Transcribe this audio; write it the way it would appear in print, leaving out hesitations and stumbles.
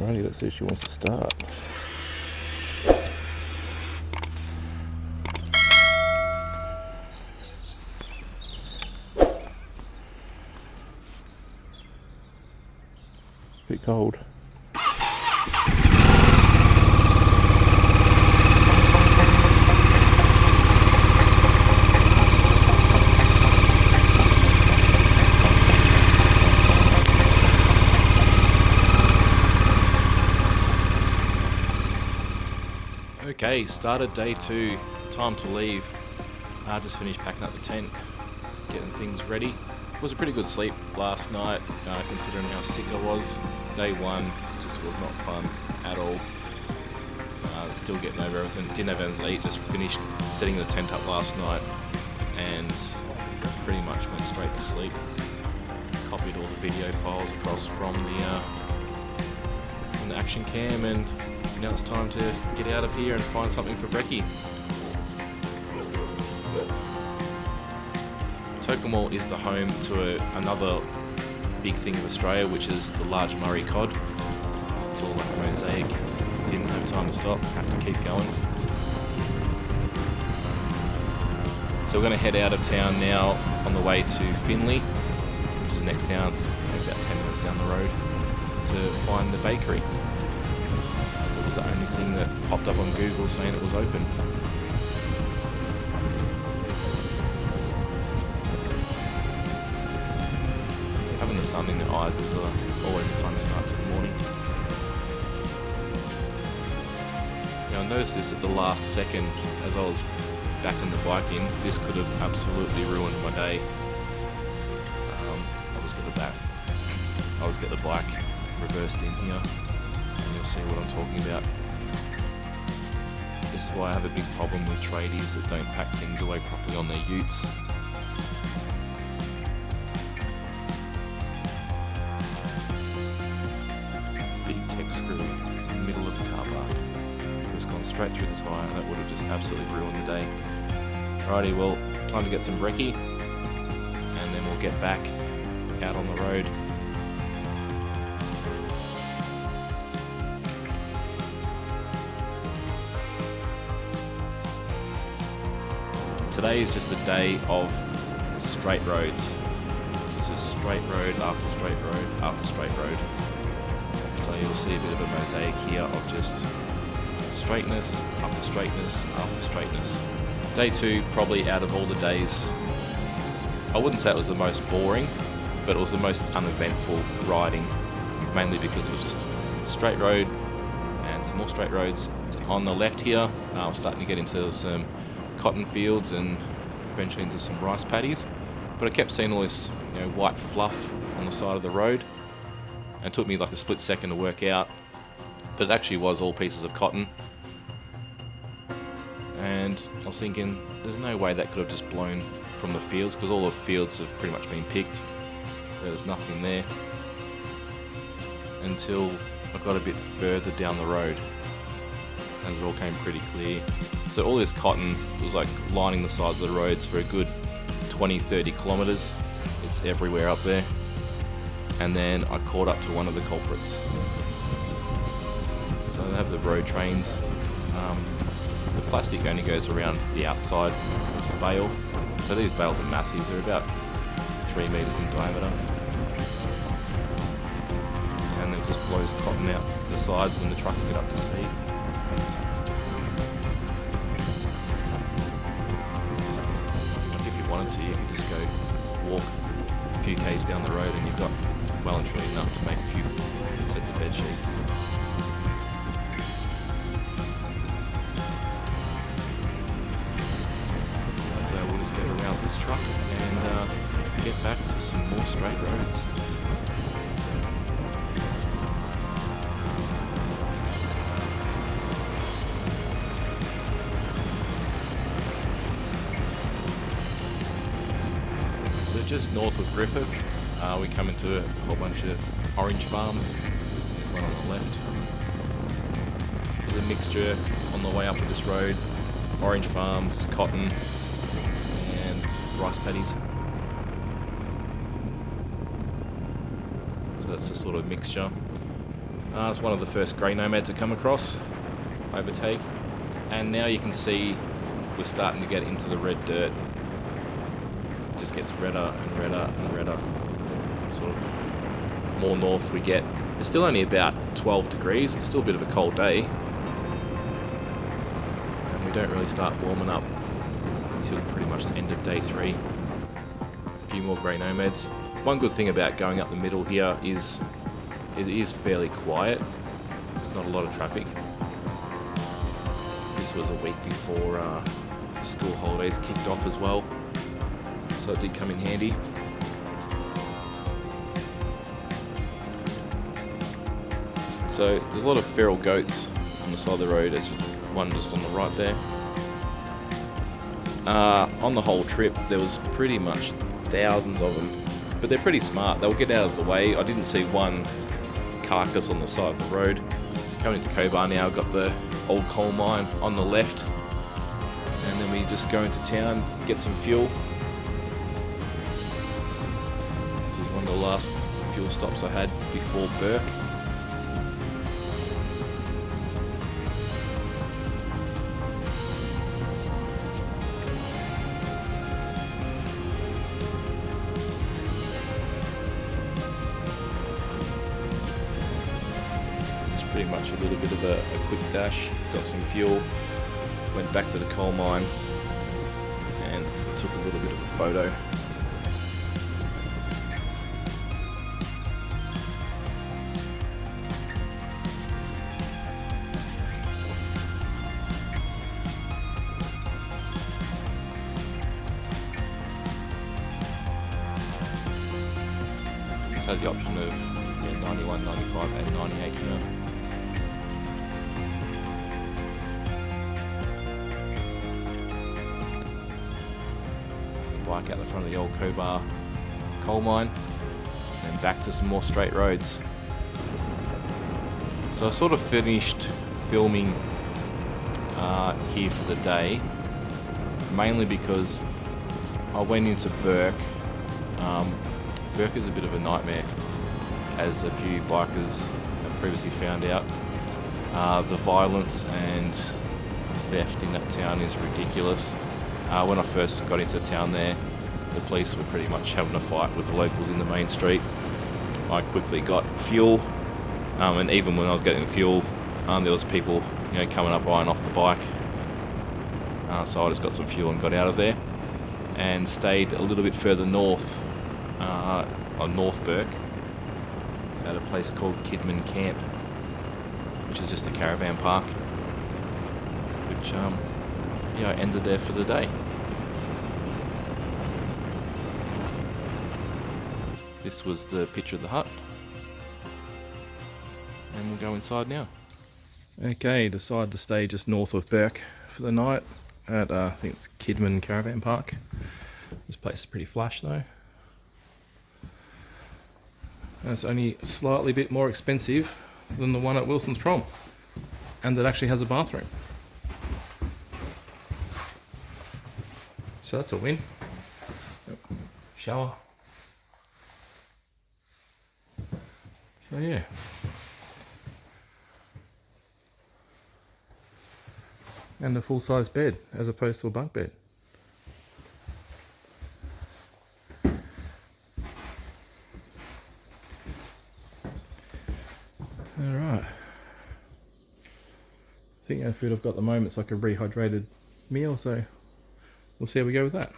Alrighty, let's see if she wants to start. Bit cold. Okay, started day 2, time to leave. Just finished packing up the tent, getting things ready. It was a pretty good sleep last night, considering how sick I was. Day 1 just was not fun at all. Still getting over everything. Didn't have anything to eat, just finished setting the tent up last night and pretty much went straight to sleep. Copied all the video files across from the action cam, and now it's time to get out of here and find something for brekkie. Tocumwal is the home to another big thing of Australia, which is the large Murray cod. It's all like a mosaic. Didn't have time to stop, have to keep going. So we're going to head out of town now on the way to Finley, which is the next town. It's about 10 minutes down the road, to find the bakery. As it was the only thing that popped up on Google saying it was open. Having the sun in the eyes is always a fun start to the morning. Now I noticed this at the last second as I was backing the bike in. This could have absolutely ruined my day. I always get the bike reversed in here, and you'll see what I'm talking about. This is why I have a big problem with tradies that don't pack things away properly on their utes. Big tech screw in the middle of the car park. It's gone straight through the tyre. That would have just absolutely ruined the day. Alrighty, well, time to get some brekkie, and then we'll get back out on the road. Today is just a day of straight roads. It's just straight road after straight road after straight road. So you'll see a bit of a mosaic here of just straightness after straightness after straightness. Day 2, probably out of all the days, I wouldn't say it was the most boring, but it was the most uneventful riding, mainly because it was just straight road and some more straight roads. On the left here, I'm starting to get into some cotton fields and eventually into some rice paddies, but I kept seeing all this, white fluff on the side of the road, and it took me like a split second to work out, but it actually was all pieces of cotton. And I was thinking, there's no way that could have just blown from the fields, because all the fields have pretty much been picked. There was nothing there until I got a bit further down the road, and it all came pretty clear. So all this cotton was like lining the sides of the roads for a good 20-30 kilometers. It's everywhere up there. And then I caught up to one of the culprits. So they have the road trains. The plastic only goes around the outside of the bale. So these bales are massive. They're about 3 meters in diameter. And it just blows cotton out the sides when the trucks get up to speed. You could just go walk a few k's down the road and you've got well and truly enough to make a few sets of bed sheets. So we'll just get around this truck and get back to some more straight roads. So just north of Griffith, we come into a whole bunch of orange farms. There's one on the left. There's a mixture on the way up to this road. Orange farms, cotton, and rice paddies. So that's the sort of mixture. It's one of the first grey nomads to come across, overtake, and now you can see we're starting to get into the red dirt. It just gets redder and redder and redder. Sort of more north we get. It's still only about 12 degrees. It's still a bit of a cold day, and we don't really start warming up until pretty much the end of day 3. A few more grey nomads. One good thing about going up the middle here is it is fairly quiet. There's not a lot of traffic. This was a week before school holidays kicked off as well, so it did come in handy. So there's a lot of feral goats on the side of the road. There's one just on the right there. On the whole trip there was pretty much thousands of them, but they're pretty smart. They'll get out of the way. I didn't see one carcass on the side of the road. Coming into Cobar now, got the old coal mine on the left, and then we just go into town, get some fuel. This was one of the last fuel stops I had before Bourke. Pretty much a little bit of a quick dash, got some fuel, went back to the coal mine and took a little bit of a photo. So the option of 91, 95 and 98 here. Bike out the front of the old Cobar coal mine, and then back to some more straight roads. So I sort of finished filming here for the day, mainly because I went into Bourke. Bourke is a bit of a nightmare, as a few bikers have previously found out. The violence and theft in that town is ridiculous. When I first got into town there, the police were pretty much having a fight with the locals in the main street. I quickly got fuel, and even when I was getting fuel, there was people, coming up eyeing off the bike. So I just got some fuel and got out of there, and stayed a little bit further north, on North Bourke, at a place called Kidman Camp, which is just a caravan park, which I ended there for the day. This was the picture of the hut, and we'll go inside now. Okay, decided to stay just north of Bourke for the night at I think it's Kidman Caravan Park. This place is pretty flash though. And it's only slightly bit more expensive than the one at Wilson's Prom, and it actually has a bathroom. So that's a win. Shower. So yeah. And a full-size bed as opposed to a bunk bed. Alright. I think the food I've got at the moment is like a rehydrated meal, so we'll see how we go with that.